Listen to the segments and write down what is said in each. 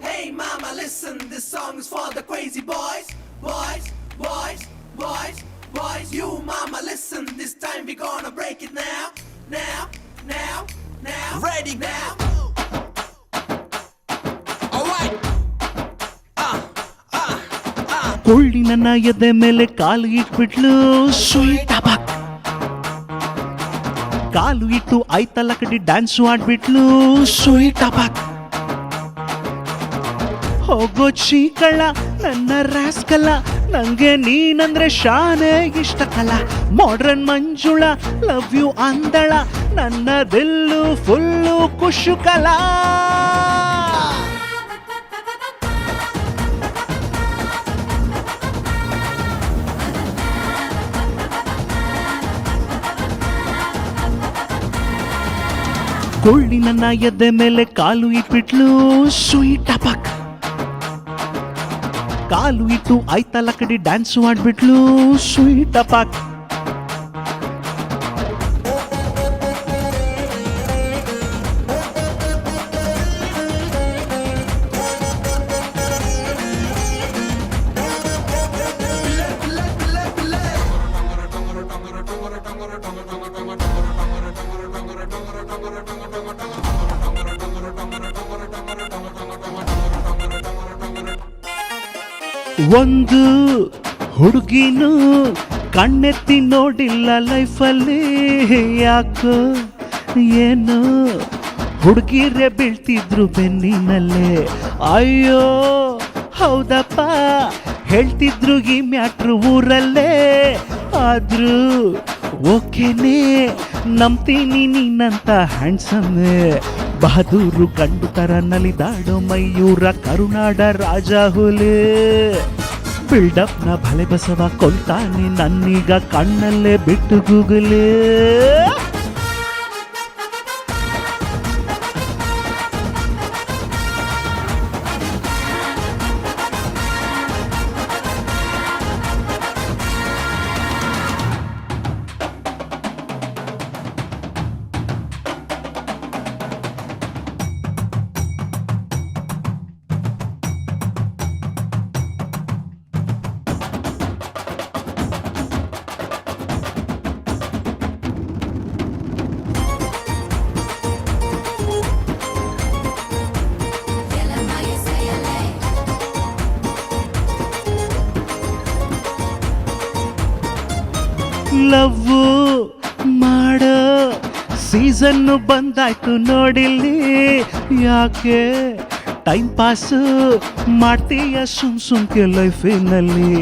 Hey mama, listen, this song is for the crazy boys. Boys, boys, boys, boys. You mama, listen, this time we gonna break it now. Now, now, now. Ready now. Alright. ಕೊಳ್ಳಿ ನನ್ನ ಎದೆ ಮೇಲೆ ಕಾಲು ಇಟ್ಬಿಟ್ಲು sweet ಅಬಾಕ್. ಕಾಲು ಇಟ್ಟು ಐತಲ್ಲ ಕಡಿ dance ಆಡ್ಬಿಟ್ಲು sweet ಅಬಾಕ್. ಹೋಗೋ ಚೀಕಳ್ಳ ನನ್ನ ರಾಸ್ಕಲ್ಲ, ನಂಗೆ ನೀನಂದ್ರೆ ಶಾನೆ ಇಷ್ಟ ಕಲ. ಮಾಡ್ರನ್ ಮಂಜುಳ ಲವ್ ಯು ಅಂದಳ, ನನ್ನ ದಿಲ್ಲು ಫುಲ್ಲು ಖುಷು ಕಲ. ಕೊಳ್ಳಿ ನನ್ನ ಎದೆ ಮೇಲೆ ಕಾಲು ಇಟ್ಬಿಟ್ಲು ಸ್ವೀಟ್ ಅಬಾಕ್. ಕಾಲು ಇಟ್ಟು ಐತಲ್ಲ ಕಡಿ ಡ್ಯಾನ್ಸು ಆಡ್ಬಿಟ್ಲು ಸ್ವೀಟ್ ಅಬಾಕ್. ಒಂದು ಹುಡುಗಿನು ಕಣ್ಣೆತ್ತಿ ನೋಡಿಲ್ಲ ಲೈಫಲ್ಲಿ, ಯಾಕೋ ಏನು ಹುಡುಗಿರೇ ಬೀಳ್ತಿದ್ರು ಬೆನ್ನಿನಲ್ಲೇ. ಅಯ್ಯೋ ಹೌದಪ್ಪ, ಹೇಳ್ತಿದ್ರು ಈ ಮ್ಯಾಟ್ರು ಊರಲ್ಲೇ. ಆದ್ರೂ ಓಕೆನೇ, ನಂಬ್ತೀನಿ ನೀನಂತ ಹ್ಯಾಂಡ್ಸಮ್ಮೆ. ಬಹದೂರು ಕಂಡು ತರ ನಲಿದಾಡೋ ಮಯೂರ, ಕರುನಾಡ ರಾಜ ಹುಲಿ. ಬಿಲ್ಡಪ್ ನ ಭಲೆ ಬಸವ ಕೊಲ್ತಾನೆ ನನ್ನೀಗ ಕಣ್ಣಲ್ಲೇ ಬಿಟ್ಟು ಗೂಗಲೇ. ಲವ್ ಮಾಡೋ ಸೀಸನ್ನು ಬಂದಾಯ್ತು ನೋಡಿಲ್ಲಿ, ಯಾಕೆ ಟೈಮ್ ಪಾಸ್ ಮಾಡ್ತೀಯ ಸುಮ್ಕೆ ಲೈಫಿನಲ್ಲಿ.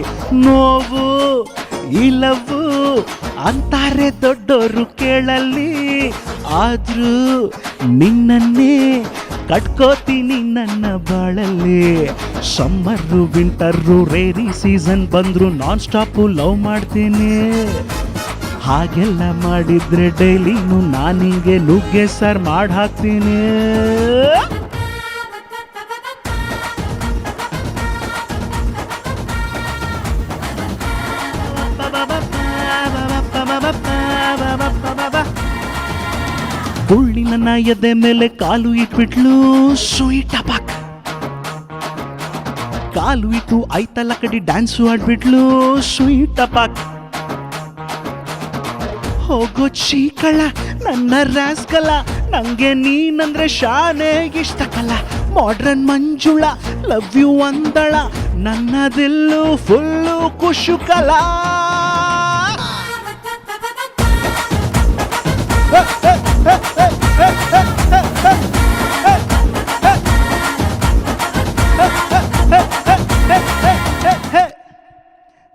ನೋವು ಈ ಲವ್ ಅಂತಾರೆ ದೊಡ್ಡೋರು ಕೇಳಲ್ಲಿ, ಆದ್ರೂ ನಿನ್ನನ್ನೇ ಕಟ್ಕೋತೀನಿ ನನ್ನ ಬಾಳಲ್ಲಿ. ಸಮ್ಮರು ವಿಂಟರು ರೇರಿ ಸೀಸನ್ ಬಂದ್ರು ನಾನ್ ಸ್ಟಾಪು ಲವ್ ಮಾಡ್ತೀನಿ. ಹಾಗೆಲ್ಲ ಮಾಡಿದ್ರೆ ಡೈಲಿನೂ ನಾನಿಂಗೆ ನುಗ್ಗೆ ಸರ್ ಮಾಡಿ ಹಾಕ್ತೀನಿ. ಕೊಳ್ಳಿ ನನ್ನ ಎದೆ ಮೇಲೆ ಕಾಲು ಇಟ್ಬಿಟ್ಲು ಸ್ವೀಟ್ ಅಬಾಕ್. ಕಾಲು ಇಟ್ಟು ಐತಲ್ಲ ಕಡಿ ಡ್ಯಾನ್ಸು ಆಡ್ಬಿಟ್ಲು ಸ್ವೀಟ್ ಅಬಾಕ್. ಹೋಗೋ ಚೀಕಳ ನನ್ನ ರಾಸ್ಕಲ, ನಂಗೆ ನೀನಂದ್ರೆ ಶಾನೆ ಇಷ್ಟ ಕಲ. ಮಾಡ್ರನ್ ಮಂಜುಳ ಲವ್ ಯು ಅಂದಳ, ನನ್ನದಿಲ್ಲು ಫುಲ್ಲು ಖುಷು ಕಲ.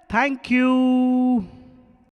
Thank you.